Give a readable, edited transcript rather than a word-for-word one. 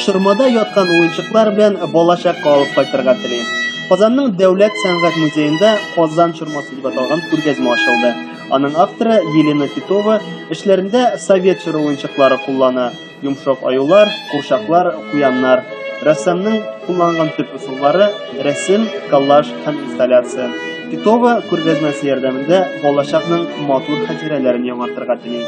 шырмада яткан уенчыклар белән балачакка алып кайтырга телим. Казанның Дәүләт сәнгать музеенда Казан чырмасы дип аталган күргәзмә ачылды. Аның авторы Елена Титова эшләрендә совет чоры уенчыклары куллана. Йомшак аюлар, курчаклар, куяннар. Рәссамның кулланган төп ысуллары рәсем, коллаж һәм инсталляция. Титова күргәзмәсе ярдәмендә балачакның матур хатирәләрен яңартырга тели.